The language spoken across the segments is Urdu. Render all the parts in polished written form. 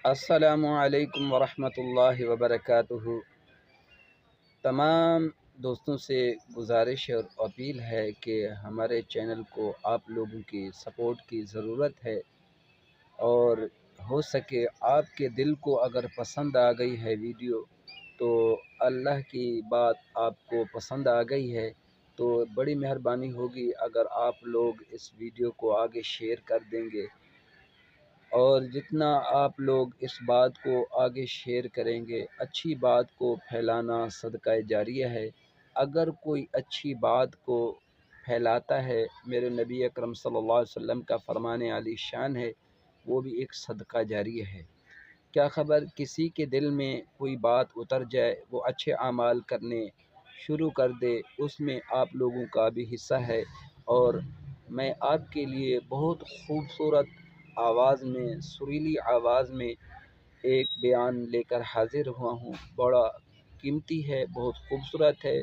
السلام علیکم ورحمۃ اللہ وبرکاتہ۔ تمام دوستوں سے گزارش اور اپیل ہے کہ ہمارے چینل کو آپ لوگوں کی سپورٹ کی ضرورت ہے، اور ہو سکے آپ کے دل کو اگر پسند آ گئی ہے ویڈیو، تو اللہ کی بات آپ کو پسند آ گئی ہے تو بڑی مہربانی ہوگی اگر آپ لوگ اس ویڈیو کو آگے شیئر کر دیں گے، اور جتنا آپ لوگ اس بات کو آگے شیئر کریں گے، اچھی بات کو پھیلانا صدقہ جاریہ ہے۔ اگر کوئی اچھی بات کو پھیلاتا ہے، میرے نبی اکرم صلی اللہ علیہ وسلم کا فرمان عالی شان ہے، وہ بھی ایک صدقہ جاریہ ہے۔ کیا خبر کسی کے دل میں کوئی بات اتر جائے، وہ اچھے اعمال کرنے شروع کر دے، اس میں آپ لوگوں کا بھی حصہ ہے۔ اور میں آپ کے لیے بہت خوبصورت آواز میں، سریلی آواز میں ایک بیان لے کر حاضر ہوا ہوں، بڑا قیمتی ہے، بہت خوبصورت ہے،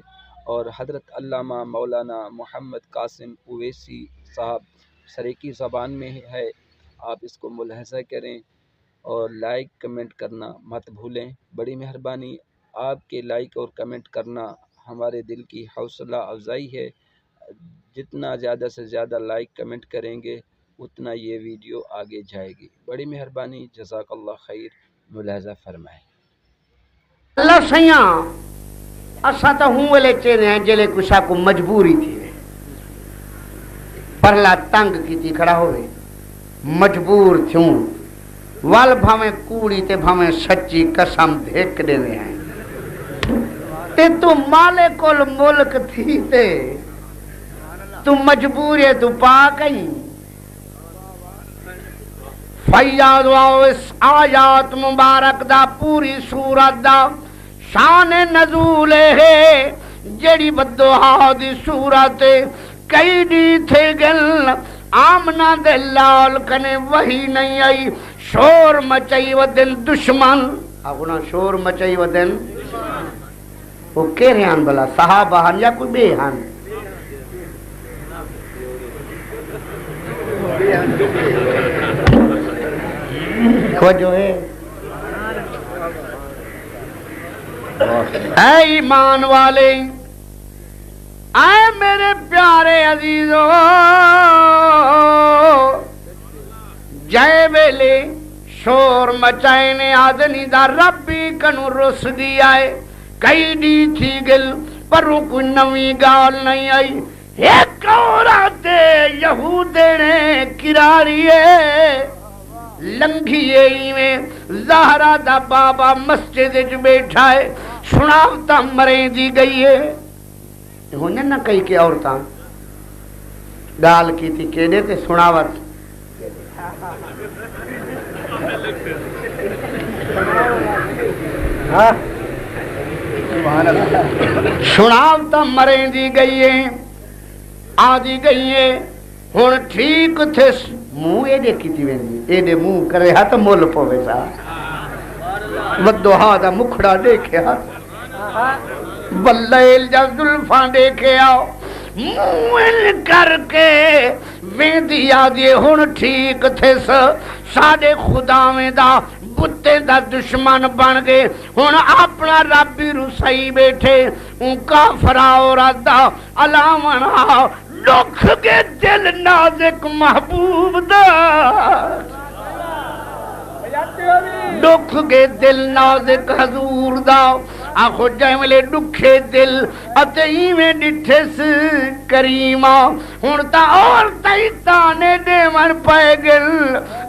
اور حضرت علامہ مولانا محمد قاسم اویسی صاحب سریکی زبان میں ہے۔ آپ اس کو ملاحظہ کریں اور لائک کمنٹ کرنا مت بھولیں، بڑی مہربانی۔ آپ کے لائک اور کمنٹ کرنا ہمارے دل کی حوصلہ افزائی ہے۔ جتنا زیادہ سے زیادہ لائک کمنٹ کریں گے اتنا یہ ویڈیو آگے جائے گی، بڑی مہربانی، جزاک اللہ خیر، ملاحظہ فرمائیں۔ اللہ سیاں اساں تا ہوں ویلے چینے ہیں جلے کسا کو مجبوری تھی پرلا تنگ کی تھی کھڑا ہوئے، مجبور تھوں وال بھامیں کوڑی تے بھامیں سچی قسم دھیک دینے ہیں تے تو مالک الملک تھی تے تو مجبور ہے تو پا گئی۔ فیاد واؤ اس آیات مبارک دا پوری سورت دا شان نزول ہے، جڑی بدوہا دی سورت کئی دی تھے گل آمنہ دے لال کنے وہی نہیں آئی، شور مچائی و دل دشمن آگونا شور مچائی و دل وہ کہہ رہے ہیں بلا صحابہ ہن یا کوئی بے ہن جو ہے اے ایمان والے، اے میرے پیارے عزیزو، جائے ویلے شور مچائنے آدنی دا ربی کنو رس دی آئے، کئی دی تھی گل پر کوئی نوی گال نہیں آئی۔ ایک عورت یہودے نے کراری ہے لنگھیے میں زہرہ دا بابا مسجد جو بیٹھا ہے، سناوتا مریں دی گئی ہے۔ ہونے نہ کئی کہ عورتاں گال کی تھی کہنے تے سناوت سناوتا مریں دی گئی ہے، آدھی گئی ہے، ہون ٹھیک تھے منہ ایڈے کی تھی ویندی ایڈے منہ کرے ہاتھ مول پوے سا ودوہا دا مکھڑا دیکھے ہاتھ واللیل جب ذلفاں دیکھے آؤ منہ کر کے ویندی آدھی ہون ٹھیک تھے ساڑے خدا میں دا بتے دا دشمن بن گئے، ہون اپنا ربی رسائی بیٹھے ان کا فراورت دا علامنا دکھ کے دل نازک محبوب دا، دکھ کے دل نازک حضور دا، آخو جائے ملے دکھے دل اتہی میں ڈٹھس کریمہ ہونتا اور تیتانے دے من پائے گل۔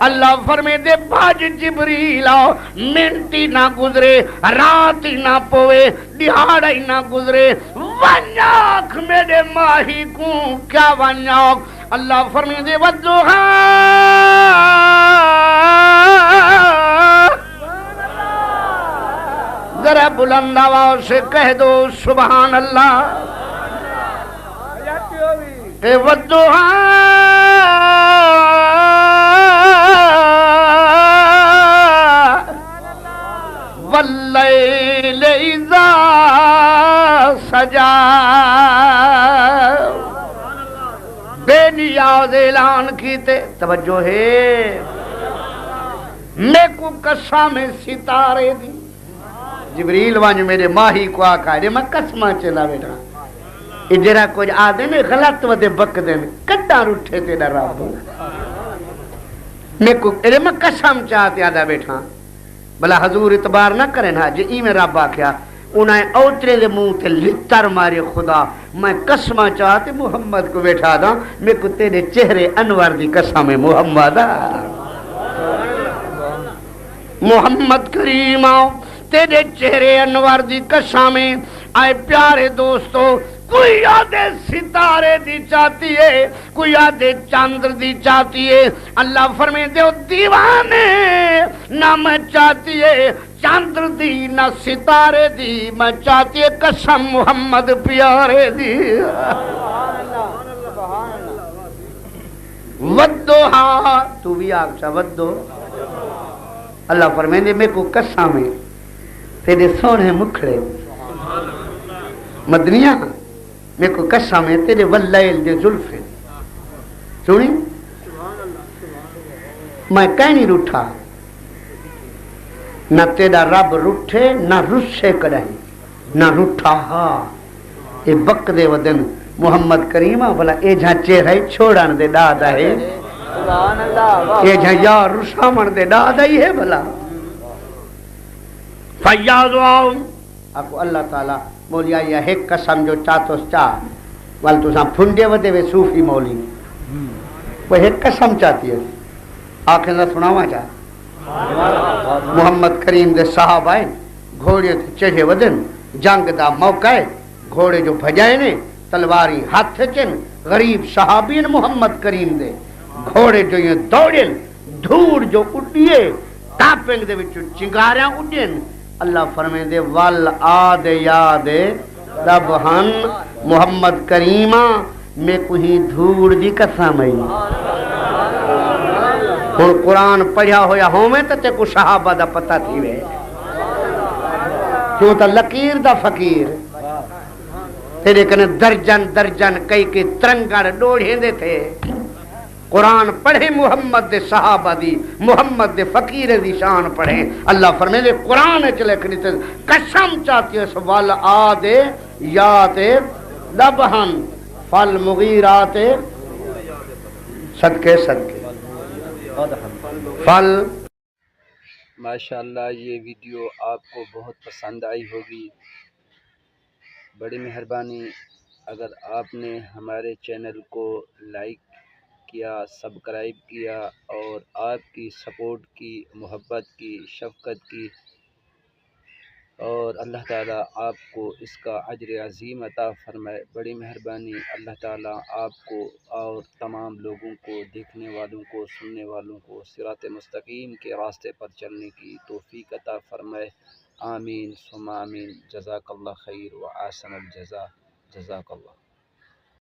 اللہ فرمے دے بھاج جبریل آؤ، منٹی نہ گزرے، رات ہی نہ پوے، دہاڑ ہی نہ گزرے، ونیاک میرے ماہی کوں کیا ونیاک۔ اللہ فرمے دے ودوہا ذرا بلند آواز سے کہہ دو سبحان اللہ۔ اے ودوہا واللیل اذا سجا، بے نیاز اعلان کیتے، توجہ ہے میں کو قسم ستارے دی جبریل وانج میرے ماہی کو آکھا دے میں قسمہ چلا بیٹھا اجرا کچھ آدھے نے غلط ودے بک دے کٹا روٹھے تیرا رب میں کو ارے میں قسم چاہتے آدھا بیٹھا بلا حضور اعتبار نہ کریں ہاں جی ای میں رب آکھیا انہیں اوترے دے منہ تے لتر مارے خدا میں قسمہ چاہتے محمد کو بیٹھا دا میں کو تیرے چہرے انور دی قسم محمد محمد کریم آؤ تیرے چہرے انور دی قسم آئے پیارے دوستو کوئی یادے ستارے دی چاہتی ہے کوئی یادے چاندر دی چاہتی ہے اللہ فرمائے دے دیوانے نہ میں چاہتی ہے چاندر دی نہ ستارے دی میں چاہتی ہے قسم محمد پیارے دی ودوہا تو بھی آگ چا ودو اللہ فرمائے دے میں کو قسم ہے تیرے سونے مکھڑے مدنیاں میں کو قسم ہے تیرے واللیل دے ظلفے سنی میں کہیں نہیں روٹھا نہ تیرا رب روٹھے نہ رسے کریں نہ روٹھا ہاں اے بک دے ودن محمد کریمہ بلا اے جہاں چہرہ چھوڑان دے دادا ہے اے جہاں یار رسامن دے دادا ہی ہے بلا فیاض آؤ آپ اللہ تعالیٰ مولیا یہ ایک قسم جو چاہتو چاہ وال تو ساں پھنڈے ودے وے صوفی مولی وہ ایک قسم چاہتی ہے آنکھیں نہ سناوا چاہ محمد کریم دے صحابہ آئے گھوڑے تے چڑھے ودن جنگ دا موقع ہے گھوڑے جو بھجائے نے تلواری ہاتھ چن غریب صحابین محمد کریم دے گھوڑے جو یہ دوڑن دھوڑ جو اڈیے ٹاپنگ دے وچ چنگاریاں اڈین اللہ فرمائے دے وال آدے یادے دبہن محمد کریمہ میں کوئی دھوڑ دی قسم ہے اور قرآن پڑھیا ہویا ہومیں تو تے کو صحابہ دا پتہ تھی وے کیوں تا لکیر دا فقیر تیرے کنے درجن کئی ترنگڑ ڈوڑھیں دے تھے قرآن پڑھے محمد دے صحابہ دی محمد دے فقیر دی شان پڑھے اللہ فرمائے دے قرآن چلے کھنی تے قسم چاہتی ہے سوال آدے یادے دبہن فل مغیرات صدقے فل ماشاءاللہ یہ ویڈیو آپ کو بہت پسند آئی ہوگی بڑی مہربانی اگر آپ نے ہمارے چینل کو لائک کیا سبسکرائب کیا اور آپ کی سپورٹ کی محبت کی شفقت کی اور اللہ تعالیٰ آپ کو اس کا اجر عظیم عطا فرمائے بڑی مہربانی اللہ تعالیٰ آپ کو اور تمام لوگوں کو دیکھنے والوں کو سننے والوں کو صراط مستقیم کے راستے پر چلنے کی توفیق عطا فرمائے آمین ثم آمین جزاک اللہ خیر و احسن الجزا جزاک اللہ